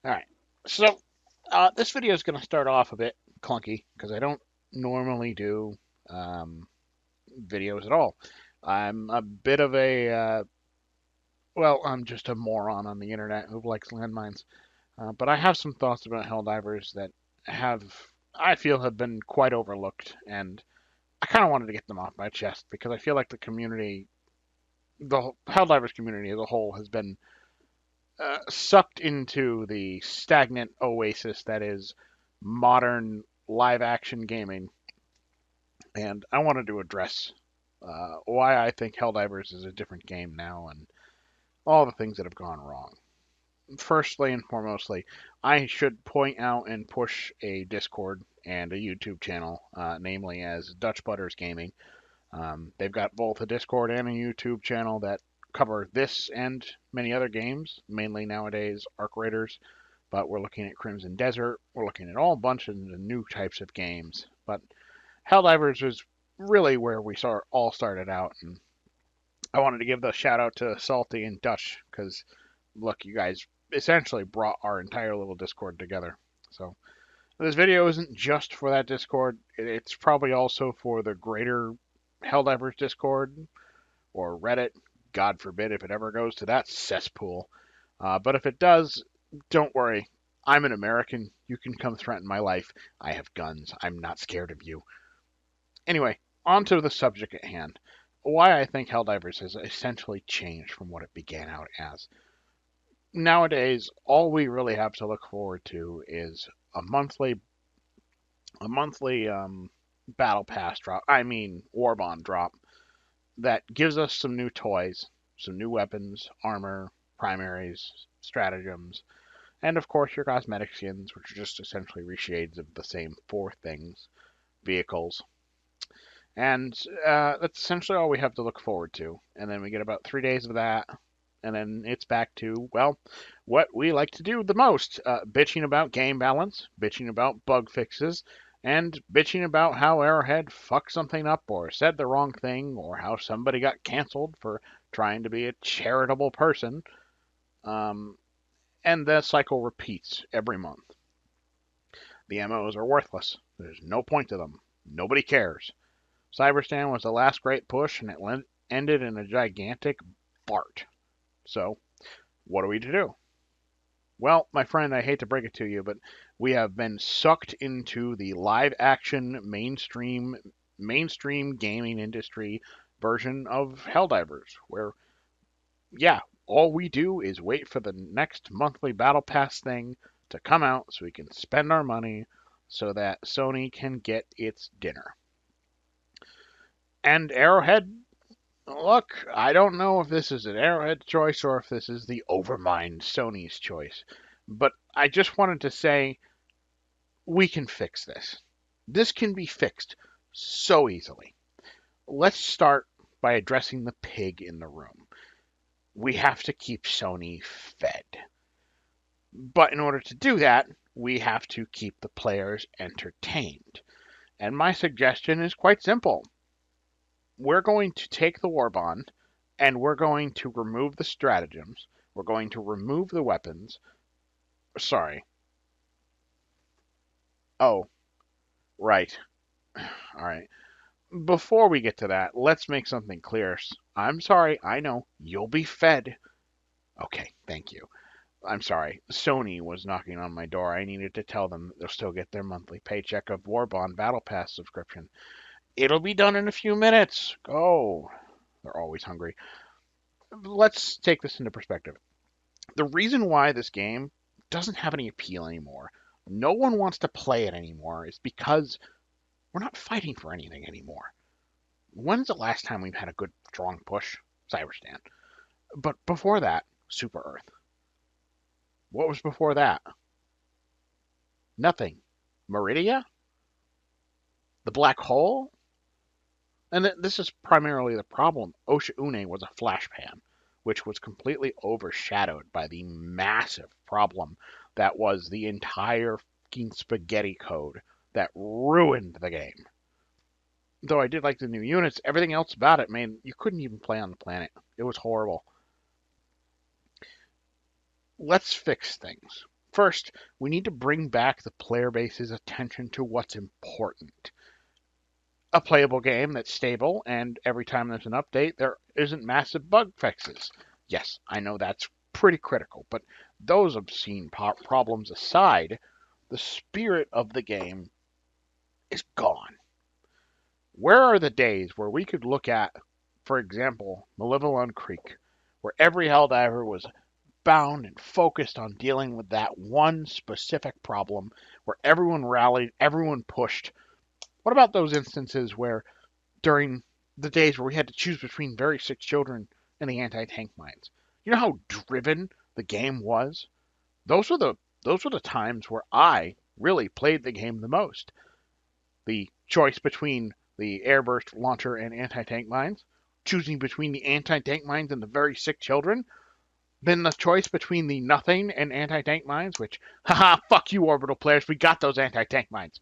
Alright, so this video is going to start off a bit clunky because I don't normally do um, videos at all. I'm a bit of I'm just a moron on the internet who likes landmines. But I have some thoughts about helldivers that have, I feel, have been quite overlooked, and I kind of wanted to get them off my chest because I feel like the community, the helldivers community as a whole, has been sucked into the stagnant oasis that is modern live action gaming. And I wanted to address why I think Helldivers is a different game now and all the things that have gone wrong. Firstly and foremostly, I should point out and push a Discord and a YouTube channel, namely as Dutch Butters Gaming. They've got both a Discord and a YouTube channel that cover this and many other games, mainly nowadays Arc Raiders, but we're looking at Crimson Desert. We're looking at all a bunch of new types of games. But Helldivers is really where we all started out, and I wanted to give the shout out to Salty and Dutch because look, you guys essentially brought our entire little Discord together. So this video isn't just for that Discord. It's probably also for the greater Helldivers Discord or Reddit. God forbid if it ever goes to that cesspool. But if it does, don't worry. I'm an American. You can come threaten my life. I have guns. I'm not scared of you. Anyway, on to the subject at hand. Why I think Helldivers has essentially changed from what it began out as. Nowadays, all we really have to look forward to is a monthly battle pass drop. I mean, war bond drop that gives us some new toys, some new weapons, armor, primaries, stratagems, and of course your cosmetic skins, which are just essentially reshades of the same four things, vehicles. And that's essentially all we have to look forward to. And then we get about 3 days of that, and then it's back to, well, what we like to do the most, bitching about game balance, bitching about bug fixes, and bitching about how Arrowhead fucked something up or said the wrong thing or how somebody got canceled for trying to be a charitable person. Um, and the cycle repeats every month. The MOs are worthless. There's no point to them. Nobody cares. Cyberstan was the last great push, and it ended in a gigantic fart. So, what are we to do? Well, my friend, I hate to break it to you, but we have been sucked into the live action mainstream gaming industry version of Helldivers, where yeah, all we do is wait for the next monthly battle pass thing to come out so we can spend our money so that Sony can get its dinner. And Arrowhead, look, I don't know if this is an Arrowhead choice or if this is the Overmind Sony's choice, but I just wanted to say we can fix this. This can be fixed so easily. Let's start by addressing the pig in the room. We have to keep Sony fed. But in order to do that, we have to keep the players entertained. And my suggestion is quite simple. We're going to take the war bond and we're going to remove the stratagems. We're going to remove the weapons. Sorry. Oh, right. All right. Before we get to that, let's make something clear. I'm sorry. I know. You'll be fed. Okay, thank you. I'm sorry. Sony was knocking on my door. I needed to tell them they'll still get their monthly paycheck of Warbond Battle Pass subscription. It'll be done in a few minutes. Go. They're always hungry. Let's take this into perspective. The reason why this game doesn't have any appeal anymore, no one wants to play it anymore, is because we're not fighting for anything anymore. When's the last time we've had a good, strong push? Cyberstan. But before that, Super Earth. What was before that? Nothing. Meridia? The black hole? And this is primarily the problem. Osha Une was a flashpan, which was completely overshadowed by the massive problem that was the entire fucking spaghetti code that ruined the game. Though I did like the new units, everything else about it, man, you couldn't even play on the planet. It was horrible. Let's fix things. First, we need to bring back the player base's attention to what's important. A playable game that's stable, and every time there's an update, there isn't massive bug fixes. Yes, I know that's pretty critical, but those obscene problems aside, the spirit of the game is gone. Where are the days where we could look at, for example, Malevolent Creek, where every Helldiver was bound and focused on dealing with that one specific problem, where everyone rallied, everyone pushed? What about those instances where during the days where we had to choose between very sick children and the anti-tank mines? You know how driven the game was? Those were the times where I really played the game the most. The choice between the airburst launcher and anti-tank mines, choosing between the anti-tank mines and the very sick children, then the choice between the nothing and anti-tank mines, which, haha, fuck you orbital players, we got those anti-tank mines.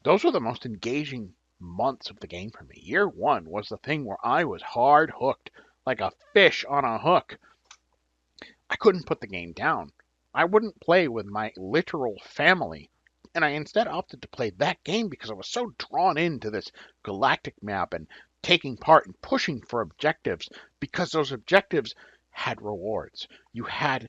Those were the most engaging months of the game for me. Year one was the thing where I was hard hooked, like a fish on a hook. I couldn't put the game down. I wouldn't play with my literal family, and I instead opted to play that game because I was so drawn into this galactic map and taking part and pushing for objectives, because those objectives had rewards. You had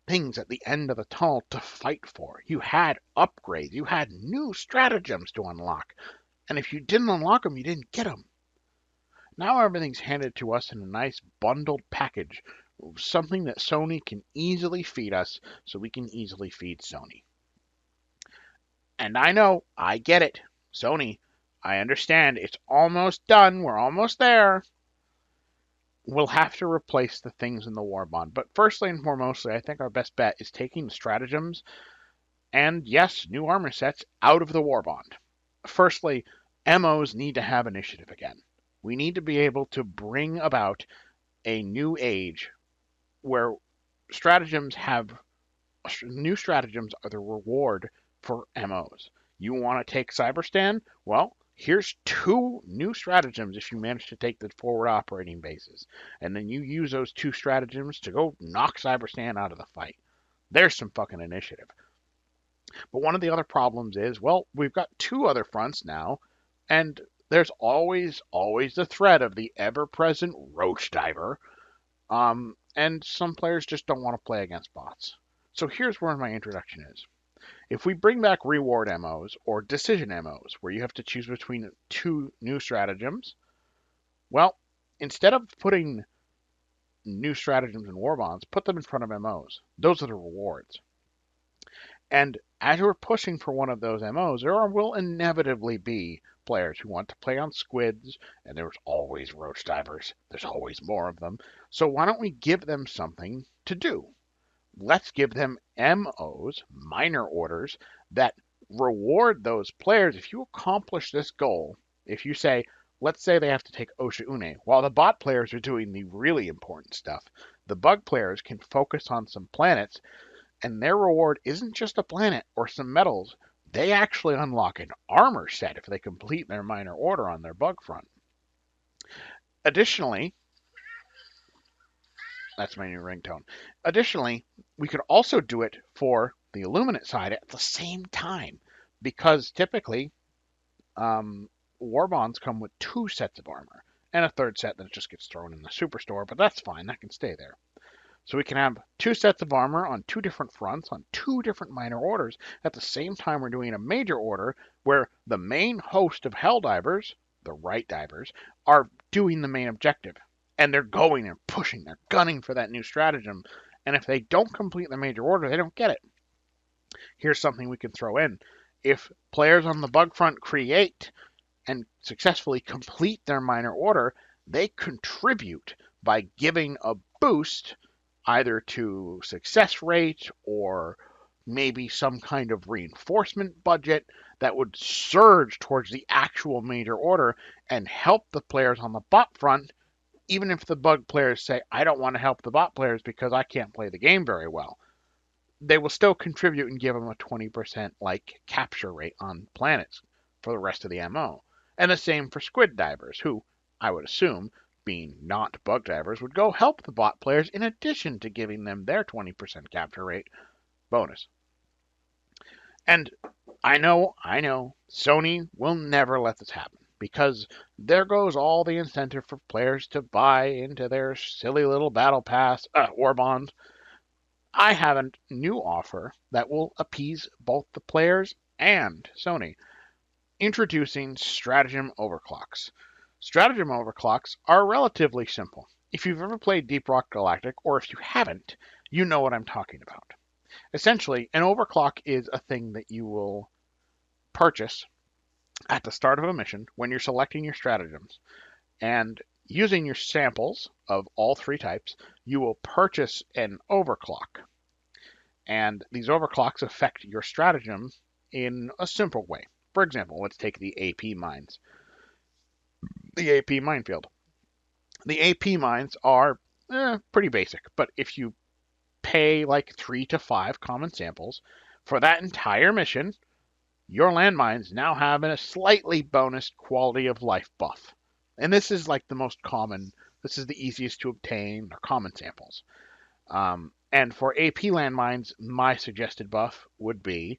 things at the end of the tunnel to fight for. You had upgrades. You had new stratagems to unlock. And if you didn't unlock them, you didn't get them. Now everything's handed to us in a nice bundled package, something that Sony can easily feed us so we can easily feed Sony. And I know, I get it. Sony, I understand, it's almost done, we're almost there. We'll have to replace the things in the war bond. But firstly and foremostly, I think our best bet is taking the stratagems and, yes, new armor sets out of the war bond. Firstly, MOs need to have initiative again. We need to be able to bring about a new age where new stratagems are the reward for MOs. You want to take Cyberstan? Well, here's 2 new stratagems if you manage to take the forward operating bases. And then you use those 2 stratagems to go knock Cyberstan out of the fight. There's some fucking initiative. But one of the other problems is, well, we've got 2 other fronts now, and there's always the threat of the ever-present Roach Diver. And some players just don't want to play against bots. So here's where my introduction is. If we bring back reward MOs or decision MOs, where you have to choose between 2 new stratagems, well, instead of putting new stratagems in war bonds, put them in front of MOs. Those are the rewards. And as we're pushing for one of those MOs, there will inevitably be players who want to play on squids, and there's always roach divers. There's always more of them. So why don't we give them something to do? Let's give them MOs, minor orders, that reward those players. If you accomplish this goal, if you say, let's say they have to take Osha Une, while the bot players are doing the really important stuff, the bug players can focus on some planets, and their reward isn't just a planet or some medals. They actually unlock an armor set if they complete their minor order on their bug front. Additionally, that's my new ringtone. Additionally, we could also do it for the Illuminate side at the same time, because typically war bonds come with 2 sets of armor and a 3rd set that just gets thrown in the superstore, but that's fine, that can stay there. So we can have 2 sets of armor on 2 different fronts on 2 different minor orders at the same time we're doing a major order where the main host of Helldivers, the right divers, are doing the main objective. And they're going and pushing, they're gunning for that new stratagem. And if they don't complete the major order, they don't get it. Here's something we can throw in. If players on the bug front create and successfully complete their minor order, they contribute by giving a boost either to success rate or maybe some kind of reinforcement budget that would surge towards the actual major order and help the players on the bot front. Even if the bug players say, I don't want to help the bot players because I can't play the game very well, they will still contribute and give them a 20% like capture rate on planets for the rest of the MO. And the same for squid divers, who, I would assume, being not bug divers, would go help the bot players in addition to giving them their 20% capture rate bonus. And I know, Sony will never let this happen because there goes all the incentive for players to buy into their silly little battle pass war bonds. I have a new offer that will appease both the players and Sony. Introducing stratagem overclocks. Stratagem overclocks are relatively simple. If you've ever played Deep Rock Galactic, or if you haven't, you know what I'm talking about. Essentially, an overclock is a thing that you will purchase at the start of a mission when you're selecting your stratagems. And using your samples of all three types, you will purchase an overclock. And these overclocks affect your stratagem in a simple way. For example, let's take the AP mines. The AP minefield. The AP mines are pretty basic, but if you pay like 3 to 5 common samples for that entire mission, your landmines now have a slightly bonus quality of life buff. And this is like the most common, this is the easiest to obtain, or common samples. And for AP landmines, my suggested buff would be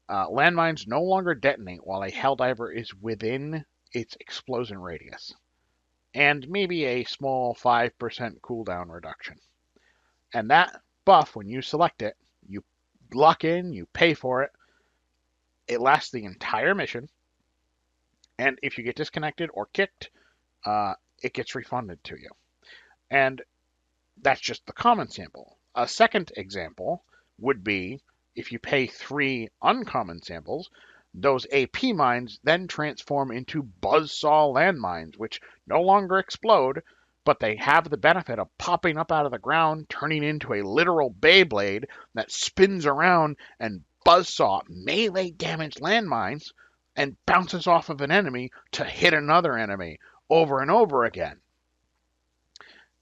landmines no longer detonate while a helldiver is within its explosion radius, and maybe a small 5% cooldown reduction. And that buff, when you select it, you lock in, you pay for it, it lasts the entire mission, and if you get disconnected or kicked, it gets refunded to you. And that's just the common sample. A second example would be if you pay 3 uncommon samples, those AP mines then transform into buzzsaw landmines, which no longer explode, but they have the benefit of popping up out of the ground, turning into a literal Beyblade that spins around and buzzsaw melee damage landmines and bounces off of an enemy to hit another enemy over and over again.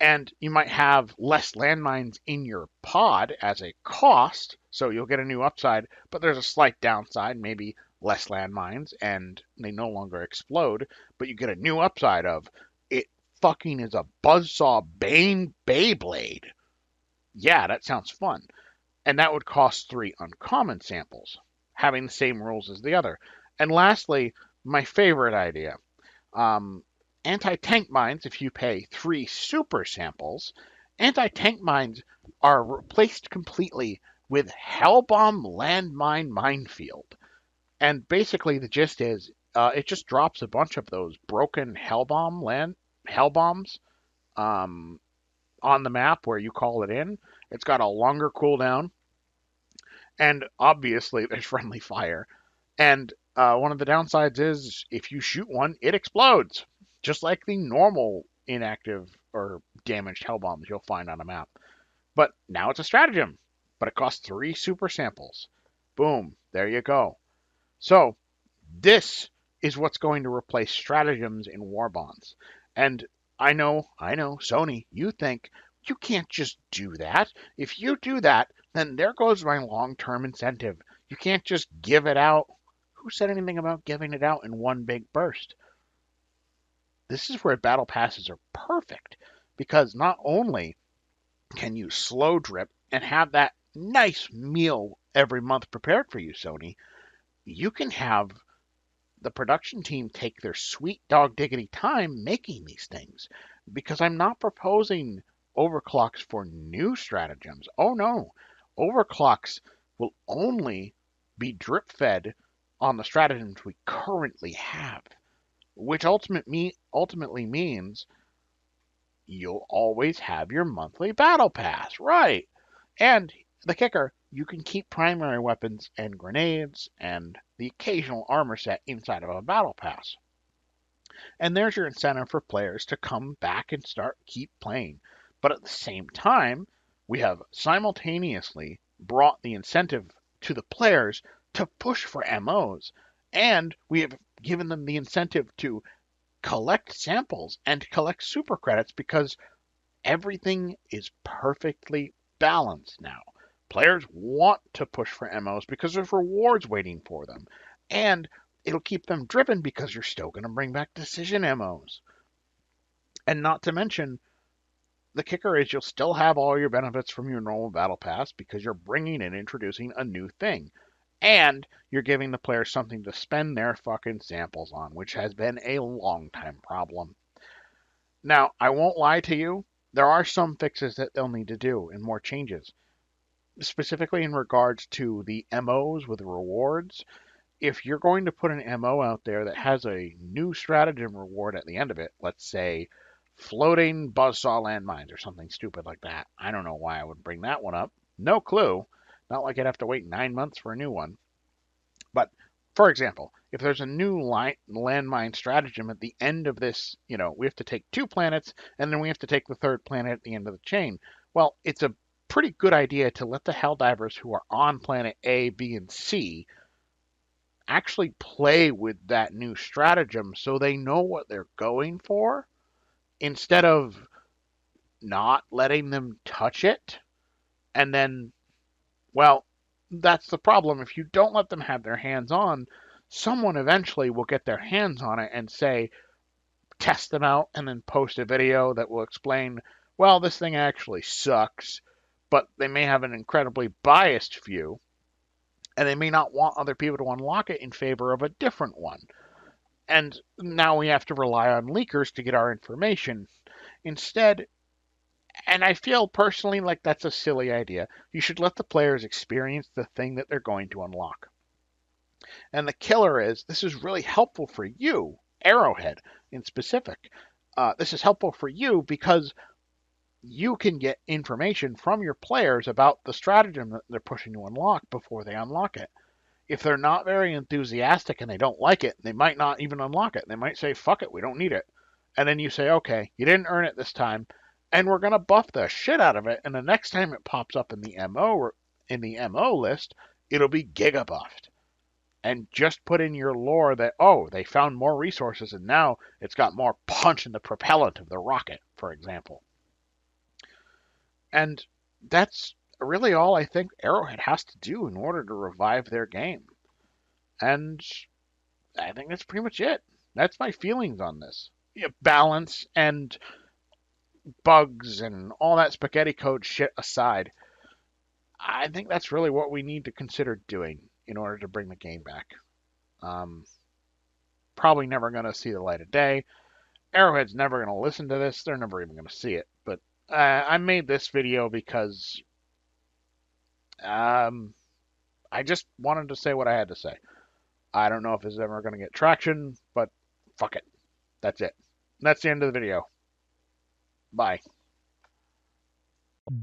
And you might have less landmines in your pod as a cost, so you'll get a new upside, but there's a slight downside, maybe less landmines, and they no longer explode, but you get a new upside of it fucking is a buzzsaw Bane Beyblade. Yeah, that sounds fun. And that would cost 3 uncommon samples, having the same rules as the other. And lastly, my favorite idea. Anti-tank mines, if you pay 3 super samples, anti-tank mines are replaced completely with Hellbomb Landmine Minefield. And basically the gist is it just drops a bunch of those broken Hellbombs on the map where you call it in. It's got a longer cooldown, and obviously there's friendly fire. And one of the downsides is if you shoot one, it explodes, just like the normal inactive or damaged hell bombs you'll find on a map. But now it's a stratagem, but it costs 3 super samples. Boom, there you go. So this is what's going to replace stratagems in war bonds. And I know, Sony, you think you can't just do that. If you do that, then there goes my long-term incentive. You can't just give it out. Who said anything about giving it out in one big burst? This is where battle passes are perfect, because not only can you slow drip and have that nice meal every month prepared for you, Sony, you can have the production team take their sweet dog diggity time making these things, because I'm not proposing overclocks for new stratagems. Oh no, overclocks will only be drip fed on the stratagems we currently have, which ultimately means you'll always have your monthly battle pass, right? And the kicker, you can keep primary weapons and grenades and the occasional armor set inside of a battle pass. And there's your incentive for players to come back and keep playing. But at the same time, we have simultaneously brought the incentive to the players to push for MOs, and we have given them the incentive to collect samples and collect super credits, because everything is perfectly balanced now. Players want to push for MOs because there's rewards waiting for them, and it'll keep them driven because you're still going to bring back decision MOs. And not to mention, the kicker is you'll still have all your benefits from your normal battle pass because you're bringing and introducing a new thing. And you're giving the players something to spend their fucking samples on, which has been a long time problem. Now, I won't lie to you, there are some fixes that they'll need to do and more changes, specifically in regards to the MOs with rewards. If you're going to put an MO out there that has a new stratagem reward at the end of it, let's say floating buzzsaw landmines or something stupid like that. I don't know why I would bring that one up. No clue. Not like I'd have to wait 9 months for a new one. But for example, if there's a new landmine stratagem at the end of this, we have to take 2 planets and then we have to take the third planet at the end of the chain. Well, it's a pretty good idea to let the helldivers who are on planet A, B, and C actually play with that new stratagem so they know what they're going for instead of not letting them touch it. And then, well, that's the problem. If you don't let them have their hands on, someone eventually will get their hands on it and say, test them out, and then post a video that will explain, well, this thing actually sucks, but they may have an incredibly biased view, and they may not want other people to unlock it in favor of a different one. And now we have to rely on leakers to get our information. Instead, and I feel personally like that's a silly idea. You should let the players experience the thing that they're going to unlock. And the killer is this is really helpful for you, Arrowhead in specific. This is helpful for you because you can get information from your players about the stratagem that they're pushing to unlock before they unlock it. If they're not very enthusiastic and they don't like it, they might not even unlock it. They might say, fuck it, we don't need it. And then you say, okay, you didn't earn it this time, and we're going to buff the shit out of it. And the next time it pops up in the MO list, it'll be giga buffed. And just put in your lore that, oh, they found more resources and now it's got more punch in the propellant of the rocket, for example. And that's really all I think Arrowhead has to do in order to revive their game. And I think that's pretty much it. That's my feelings on this. Yeah, balance and bugs and all that spaghetti code shit aside, I think that's really what we need to consider doing in order to bring the game back. Um, Probably never going to see the light of day. Arrowhead's never going to listen to this. They're never even going to see it. But I made this video because I just wanted to say what I had to say. I don't know if it's ever going to get traction, but fuck it. That's it. That's the end of the video. Bye.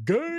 Game